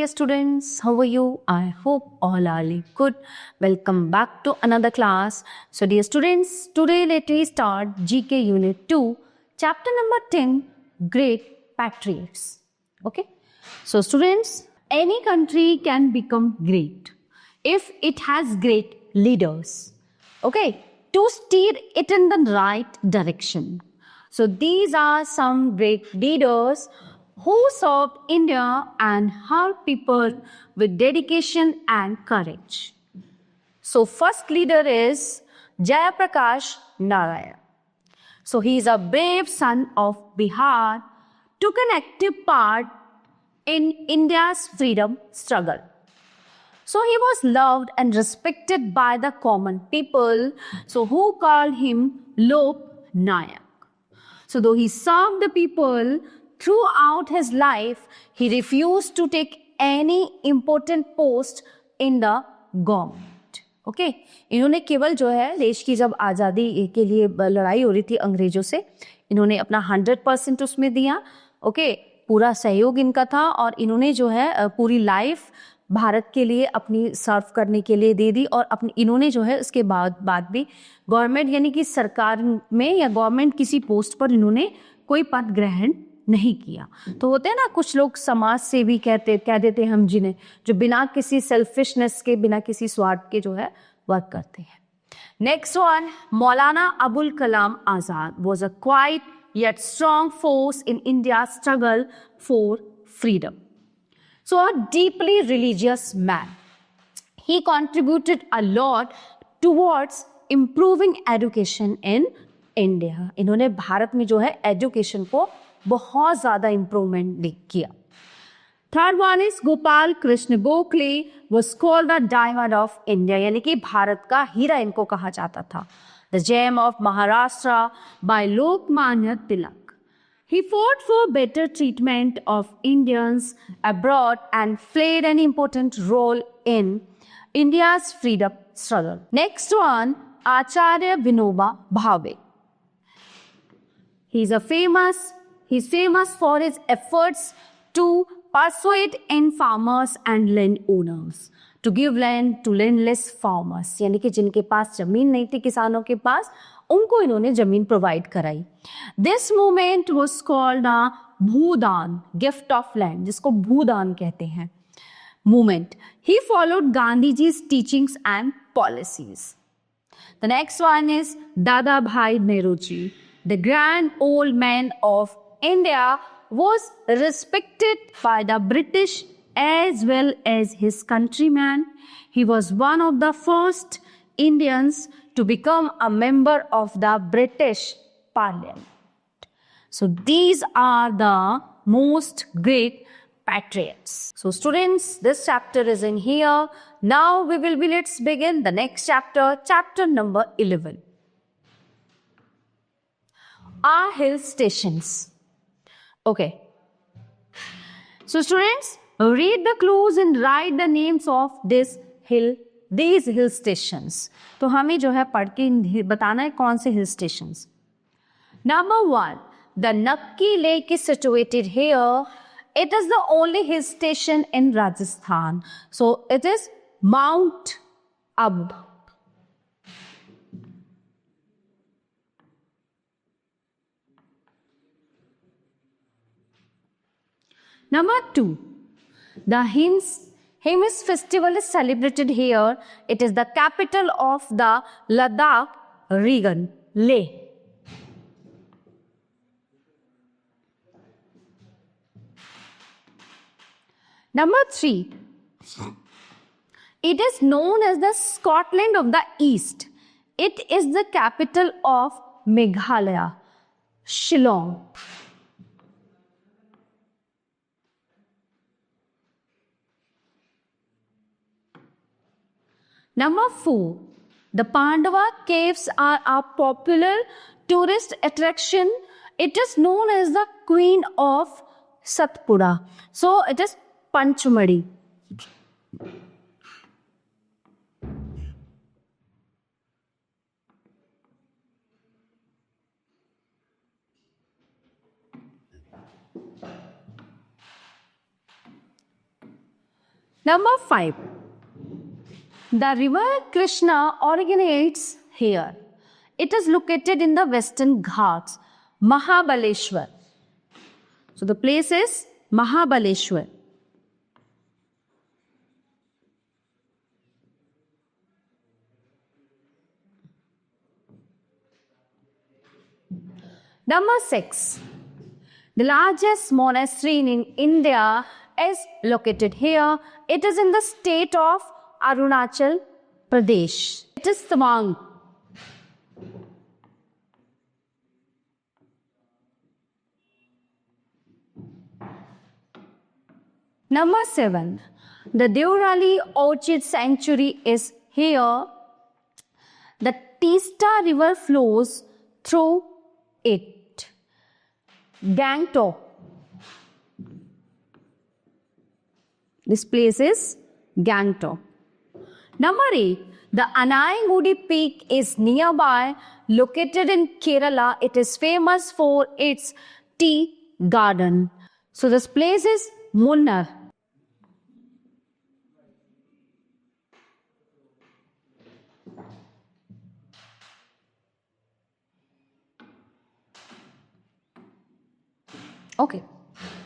dear students, how are you? I hope all are good. Welcome back to another class. So dear students, today let me start GK Unit 2, Chapter number 10, Great Patriots. Okay. So students, any country can become great if it has great leaders. Okay. To steer it in the right direction. So these are some great leaders who served India and her people with dedication and courage. So first leader is Jayaprakash Narayana. So he is a brave son of Bihar, took an active part in India's freedom struggle. So he was loved and respected by the common people, so who called him Lok Nayak. So though he served the people throughout his life, he refused to take any important post in the government. Okay? इन्होंने केवल जो है देश की जब आज़ादी के लिए लड़ाई हो रही थी अंग्रेजों से, इन्होंने अपना 100% उसमें दिया. ओके, पूरा सहयोग इनका था और इन्होंने जो है पूरी लाइफ भारत के लिए अपनी सर्व करने के लिए दे दी और अपनी इन्होंने जो है उसके बाद भी गवर्नमेंट यानी कि सरकार में या गवर्नमेंट किसी पोस्ट पर इन्होंने कोई पद ग्रहण नहीं किया. तो होते हैं ना कुछ लोग समाज से भी कह देते हैं हम जिन्हें जो बिना किसी सेल्फिशनेस के बिना किसी स्वार्थ के जो है वर्क करते हैं. Next one, Maulana Abul Kalam Azad was a quite yet strong force in India's struggle for freedom. So a deeply religious man. He contributed a lot towards improving education in India. इन्होंने भारत में जो है एजुकेशन को बहुत ज़्यादा इम्प्रूवमेंट किया. Third one is Gopal Krishna Gokhale was called the diamond of India, यानी कि भारत का हीरा इनको कहा जाता था. The gem of Maharashtra by Lokmanya Tilak. He fought for better treatment of Indians abroad and played an important role in India's freedom struggle. Next one, Acharya Vinoba Bhave. He's famous for his efforts to persuade farmers and land owners to give land to landless farmers, यानी कि जिनके पास जमीन नहीं थी किसानों के पास उनको इन्होंने जमीन प्रोवाइड कराई. This movement was called Bhoodan, gift of land, जिसको भूदान कहते हैं मूवमेंट. ही फॉलोड गांधी जी's teachings and policies. The next one is Dada Bhai Nehruji. The grand old man of India was respected by the British as well as his countrymen. He was one of the first Indians to become a member of the British Parliament. So these are the most great patriots. So students, this chapter is in here. Now let's begin the next chapter, chapter number 11. Our hill stations. Okay. So students, read the clues and write the names of these hill stations. तो हमें जो है पढ़ के बताना है कौन से hill stations. Number 1, the Nakki Lake is situated here. It is the only hill station in Rajasthan. So it is Mount Abu. Number 2, the Hims festival is celebrated here. It is the capital of the Ladakh region, Leh. Number 3, it is known as the Scotland of the East. It is the capital of Meghalaya, Shillong. Number 4, the Pandava caves are a popular tourist attraction. It is known as the Queen of Satpura. So it is Panchmadi. Number 5. The river Krishna originates here. It is located in the Western Ghats, Mahabaleshwar. So the place is Mahabaleshwar. Number 6. The largest monastery in India is located here. It is in the state of Arunachal Pradesh. It is Tawang. Number 7. The Deorali Orchid Sanctuary is here. The Teesta River flows through it. Gangtok. This place is Gangtok. Number 8. The Anayangudi Peak is nearby, located in Kerala. It is famous for its tea garden. So this place is Munnar. Okay.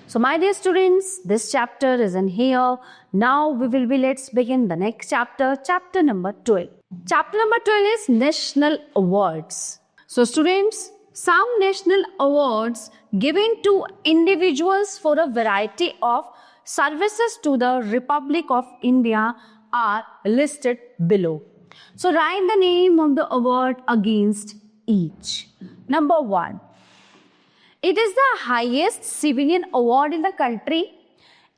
So my dear students, this chapter is in here. Now let's begin the next chapter, chapter number 12. Chapter number 12 is National Awards. So students, some national awards given to individuals for a variety of services to the Republic of India are listed below. So write the name of the award against each. Number 1. It is the highest civilian award in the country.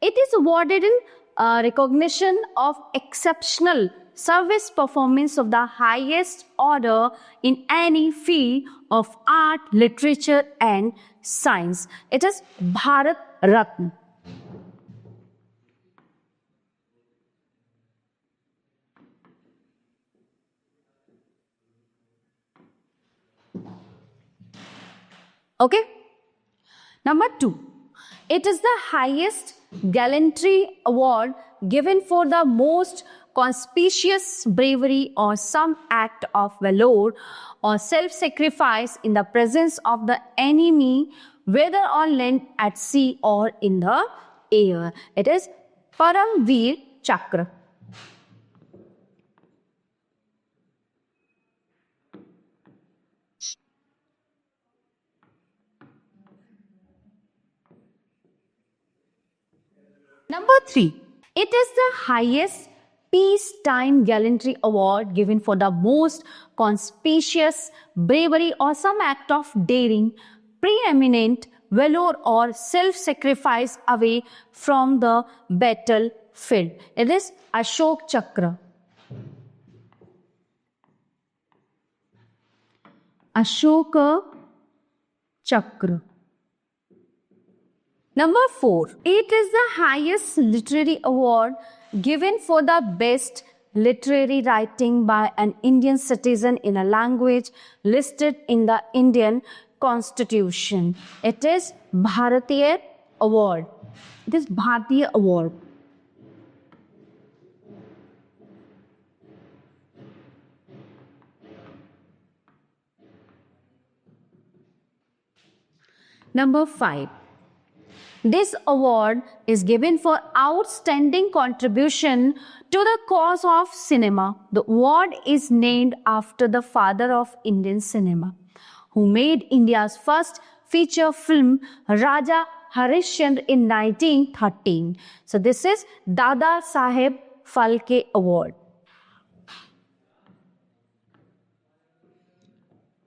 It is awarded in recognition of exceptional service performance of the highest order in any field of art, literature and science. It is Bharat Ratna. Okay. Number 2. It is the highest gallantry award given for the most conspicuous bravery or some act of valor or self-sacrifice in the presence of the enemy, whether on land, at sea or in the air. It is Param Veer Chakra. Number 3. It is the highest peacetime gallantry award given for the most conspicuous bravery or some act of daring, preeminent valor or self-sacrifice away from the battlefield. It is Ashok Chakra. Ashoka Chakra. Number 4. It is the highest literary award given for the best literary writing by an Indian citizen in a language listed in the Indian Constitution. It is Bharatiya Award. It is Bharatiya Award. Number 5. This award is given for outstanding contribution to the cause of cinema. The award is named after the father of Indian cinema, who made India's first feature film, Raja Harishchandra, in 1913. So this is Dada Saheb Phalke Award.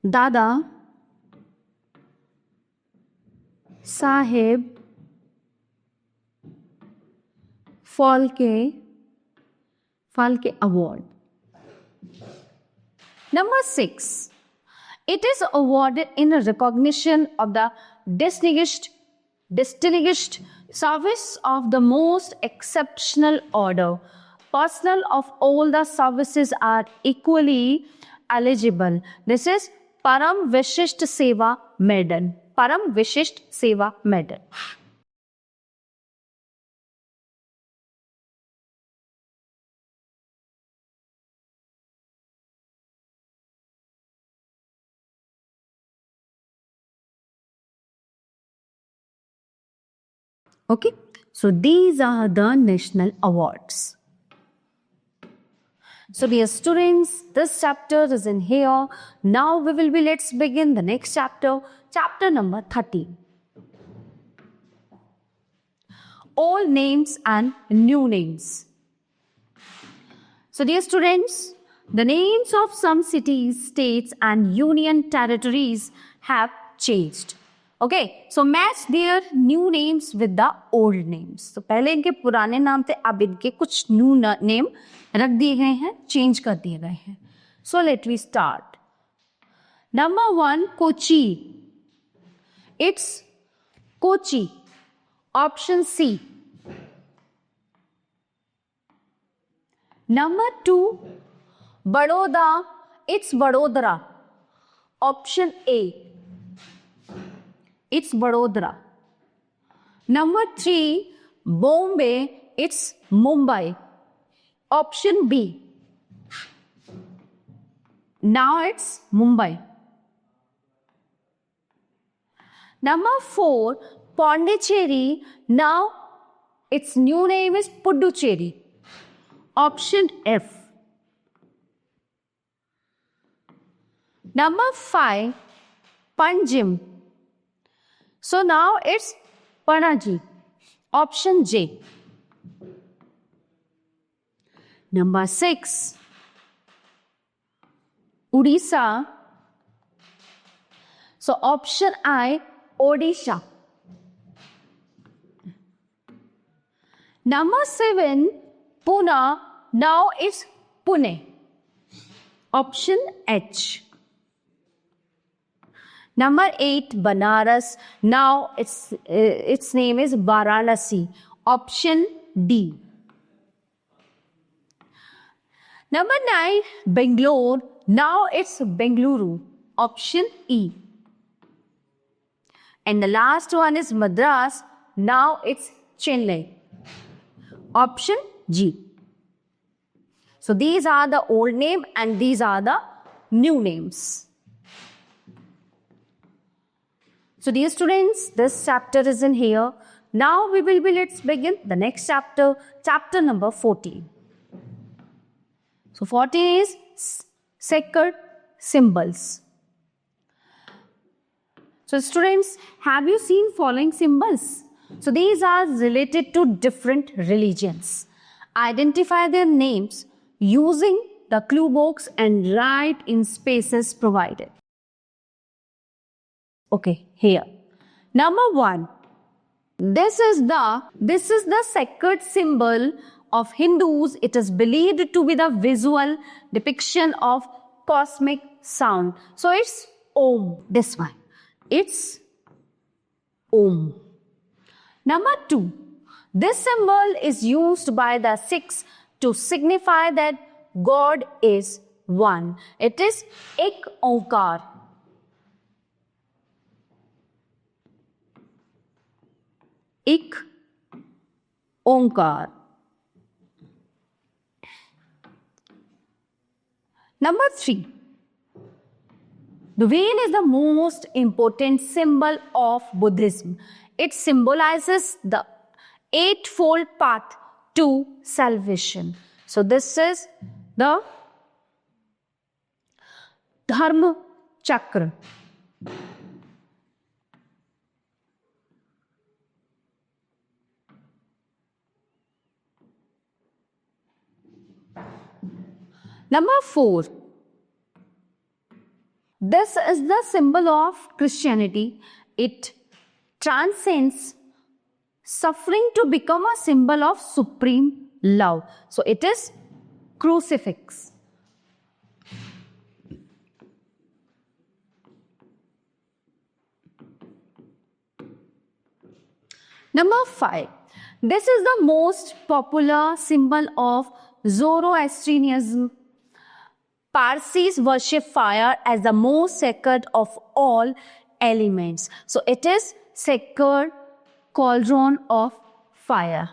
Dada Saheb Phalke Award. Number 6. It is awarded in recognition of the distinguished service of the most exceptional order. Personnel of all the services are equally eligible. This is Param Vishisht Seva Medal. Param Vishisht Seva Medal. Okay, so these are the national awards. So dear students, this chapter is in here. Now let's begin the next chapter, chapter number 13. Old names and new names. So dear students, the names of some cities, states and union territories have changed. Okay, so match their new names with the old names. तो पहले इनके पुराने नाम थे, अब इनके कुछ new name रख दिए गए हैं, चेंज कर दिए गए हैं. So let we start. Number 1, Kochi. It's Kochi. Option C. Number 2, Baroda. It's Vadodara. Option A. It's Vadodara. Number 3, Bombay. It's Mumbai. Option B. Now it's Mumbai. Number 4, Pondicherry. Now its new name is Puducherry. Option F. Number 5, Panjim. So now it's Panaji. Option J. Number 6, Odisha. So option I, Odisha. Number 7, Pune. Now it's Pune. Option H. Number 8, Banaras. Now its name is Varanasi. Option D. Number 9, Bangalore. Now it's Bengaluru. Option E. And the last one is Madras. Now it's Chennai. Option G. So these are the old name and these are the new names. So dear students, this chapter is in here. Now let's begin the next chapter, chapter number 14. So 14 is sacred symbols. So students, have you seen following symbols? So these are related to different religions. Identify their names using the clue box and write in spaces provided. Okay, here. Number 1. This is the sacred symbol of Hindus. It is believed to be the visual depiction of cosmic sound. So it's Om, this one. It's Om. Number 2. This symbol is used by the Sikhs to signify that God is one. It is Ek Onkar. Ek Onkar. Number 3. The wheel is the most important symbol of Buddhism. It symbolizes the eightfold path to salvation. So this is the Dharma Chakra. Number 4. This is the symbol of Christianity. It transcends suffering to become a symbol of supreme love. So it is crucifix. Number 5. This is the most popular symbol of Zoroastrianism. Parsis worship fire as the most sacred of all elements. So it is sacred cauldron of fire.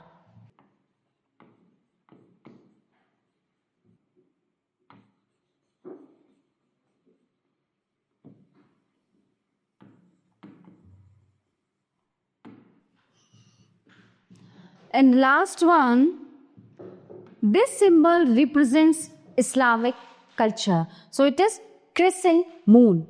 And last one, this symbol represents Islamic culture. So it is crescent moon.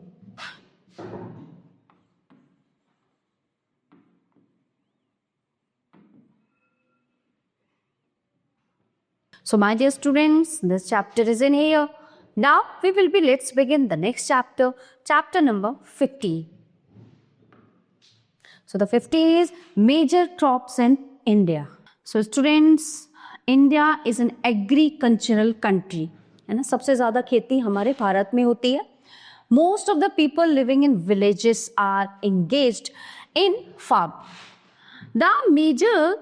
So my dear students, this chapter is in here. Now let's begin the next chapter, chapter number 50. So the 50 is major crops in India. So students, India is an agricultural country. है ना, सबसे ज़्यादा खेती हमारे भारत में होती है. Most of the people living in villages are engaged in farm. The major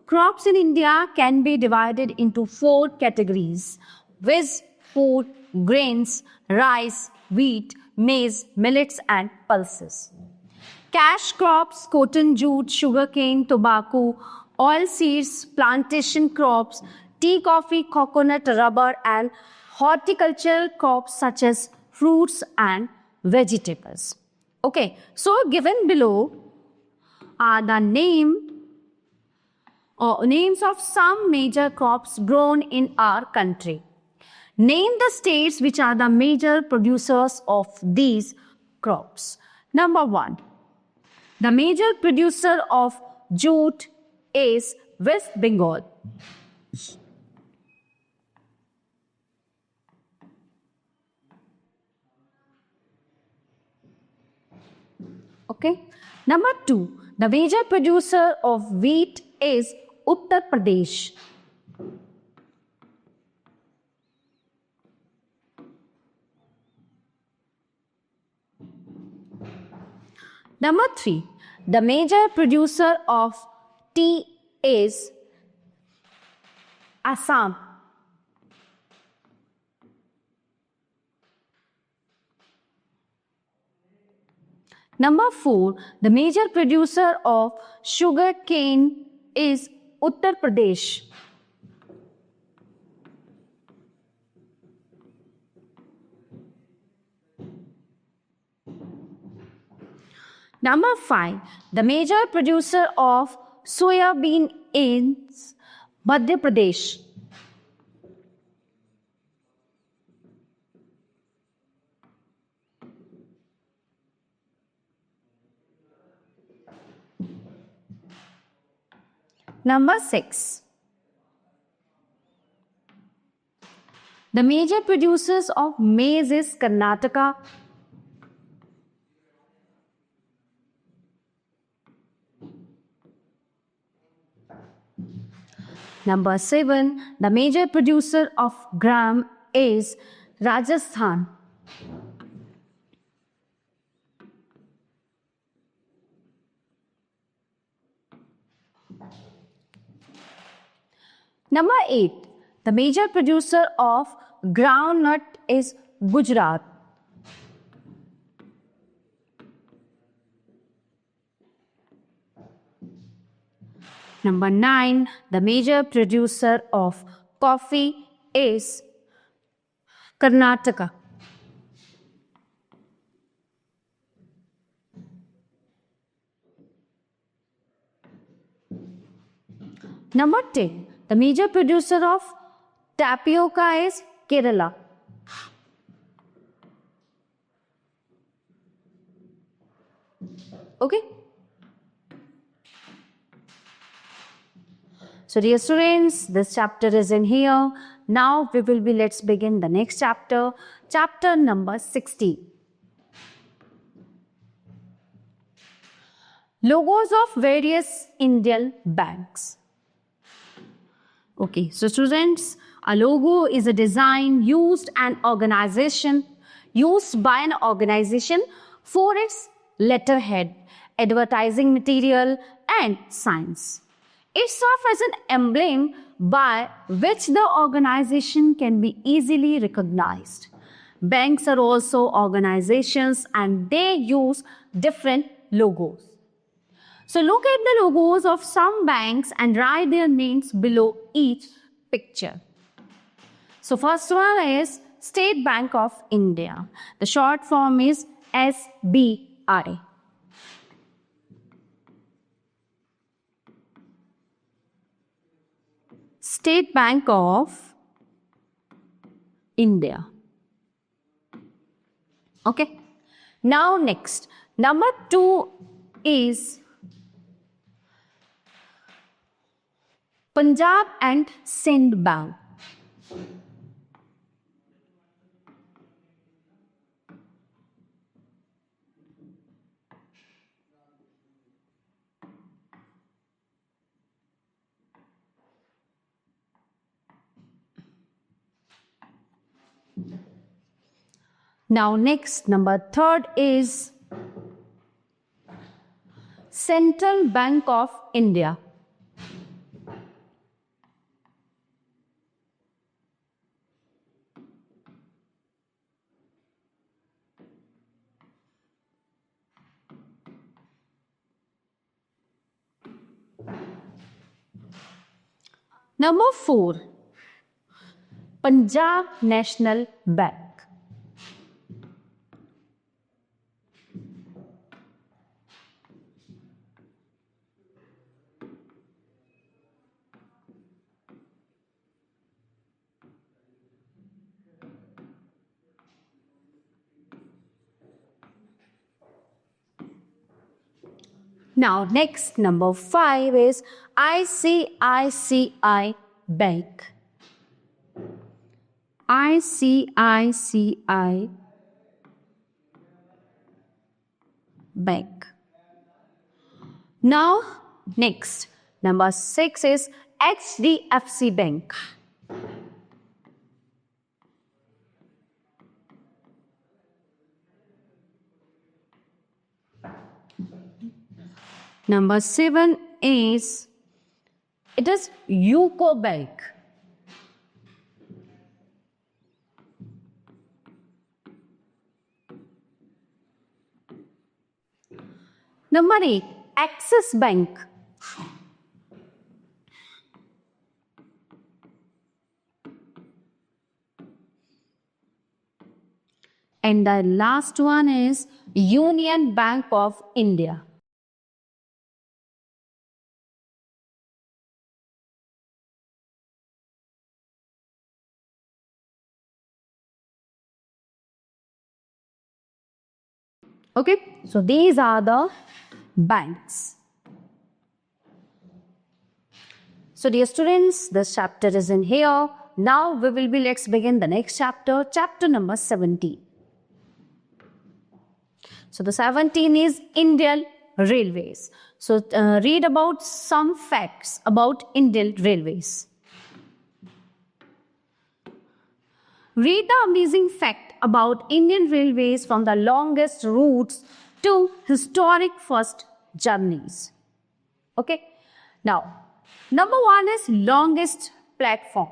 crops in India can be divided into 4 categories: which food, grains, rice, wheat, maize, millets and pulses. Cash crops, cotton, jute, sugarcane, tobacco, oil seeds, plantation crops, tea, coffee, coconut, rubber and horticultural crops such as fruits and vegetables. Okay, so given below are the names of some major crops grown in our country. Name the states which are the major producers of these crops. Number 1. The major producer of jute is West Bengal. Okay. Number 2. The major producer of wheat is Uttar Pradesh. Number 3. The major producer of tea is Assam. Number 4. The major producer of sugar cane is Uttar Pradesh. Number 5. The major producer of soya bean is Madhya Pradesh. Number 6. The major producers of maize is Karnataka. Number 7. The major producer of gram is Rajasthan. Number 8. The major producer of groundnut is Gujarat. Number 9. The major producer of coffee is Karnataka. Number 10. The major producer of tapioca is Kerala. Okay. So dear students, this chapter is in here. Now let's begin the next chapter, chapter number 60. Logos of various Indian banks. Okay, so students, a logo is a design used by an organization for its letterhead, advertising material and signs. It serves as an emblem by which the organization can be easily recognized. Banks are also organizations and they use different logos. So look at the logos of some banks and write their names below each picture. So first one is State Bank of India. The short form is State Bank of India. Okay. Now next, number 2 is Punjab and Sindh Bank. Now next, number 3 is Central Bank of India. Number 4, Punjab National Bank. Now next, number 5 is ICICI Bank. ICICI Bank. Now next, number 6 is HDFC Bank. Number 7 is, it is UCO Bank. Number 8, Axis Bank. And the last one is Union Bank of India. Okay, so these are the banks. So dear students, this chapter is in here. Now let's begin the next chapter, chapter number 17. So the 17 is Indian Railways. So read about some facts about Indian Railways. Read the amazing fact about Indian Railways from the longest routes to historic first journeys. Okay. Now, number 1 is longest platform.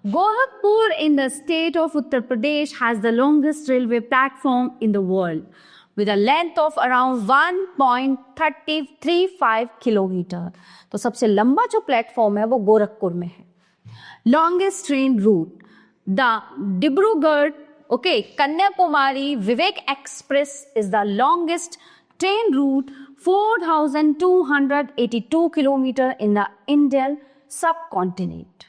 Gorakhpur in the state of Uttar Pradesh has the longest railway platform in the world with a length of around 1.35 kilometer. तो सबसे लंबा जो platform है वो गोरखपुर में है. Longest train route. The Dibrugarh, Kanyakumari Vivek Express is the longest train route, 4,282 kilometers in the Indian subcontinent.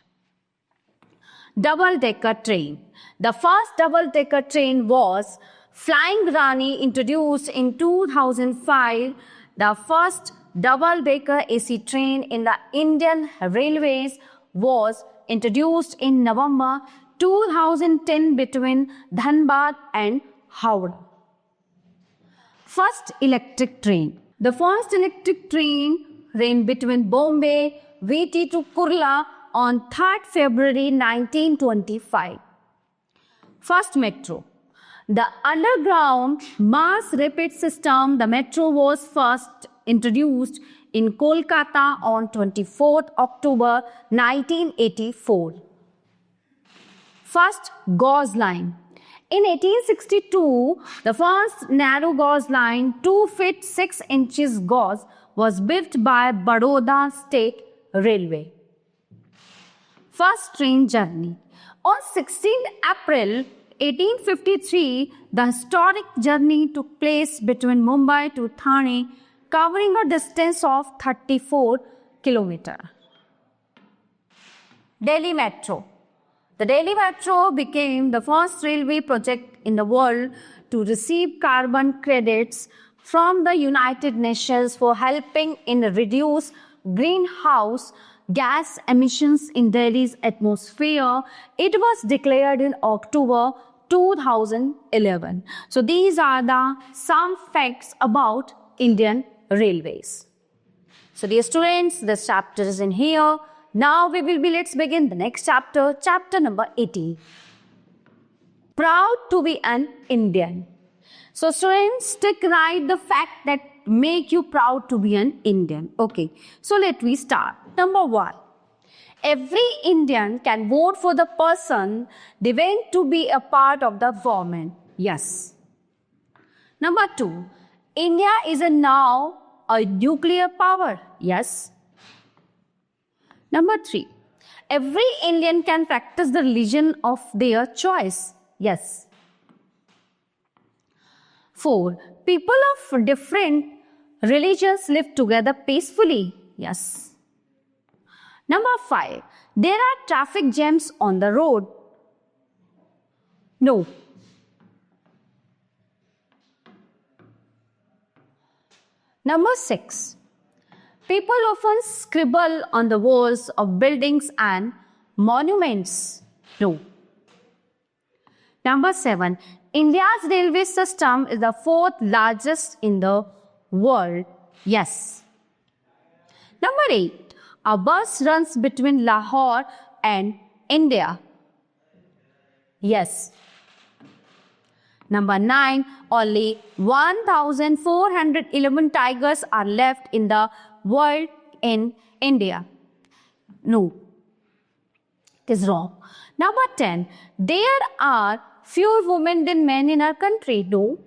Double-decker train. The first double-decker train was Flying Rani, introduced in 2005. The first double-decker AC train in the Indian Railways was introduced in November 2010 between Dhanbad and Howrah. First electric train. The first electric train ran between Bombay, VT to Kurla on 3rd February 1925. First metro. The underground mass rapid system, the metro, was first introduced in Kolkata on 24th October 1984. First gauge line. In 1862, the first narrow gauge line, 2 feet 6 inches gauge, was built by Baroda State Railway. First train journey. On 16th April 1853, the historic journey took place between Mumbai to Thane, covering a distance of 34 kilometers. Delhi Metro. The Delhi Metro became the first railway project in the world to receive carbon credits from the United Nations for helping in reduce greenhouse gas emissions in Delhi's atmosphere. It was declared in October 2011. So these are the some facts about Indian Railways. So dear students, this chapter is in here. Now let's begin the next chapter, chapter number 18. Proud to be an Indian. So students, write the fact that make you proud to be an Indian. Okay, so let me start. Number 1. Every Indian can vote for the person they want to be a part of the government. Yes. Number 2. India is now a nuclear power. Yes. Number 3. Every Indian can practice the religion of their choice. Yes. 4. People of different religions live together peacefully. Yes. Number 5. There are traffic jams on the road. No. Number 6. People often scribble on the walls of buildings and monuments. No. Number 7. India's railway system is the 4th largest in the world. Yes. Number 8. A bus runs between Lahore and India. Yes. Number 9. Only 1,411 tigers are left in the world in India. No. It is wrong. Number 10. There are fewer women than men in our country. No.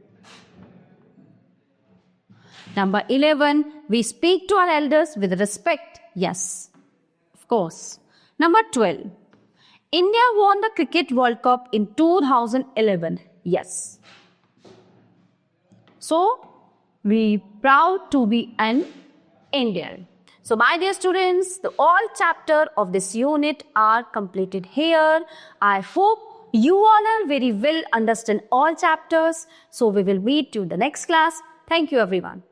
Number 11. We speak to our elders with respect. Yes. Of course. Number 12. India won the Cricket World Cup in 2011. Yes. So, we proud to be an Indian. So, my dear students, the all chapter of this unit are completed here. I hope you all are very well understand all chapters. So, we will meet you in the next class. Thank you, everyone.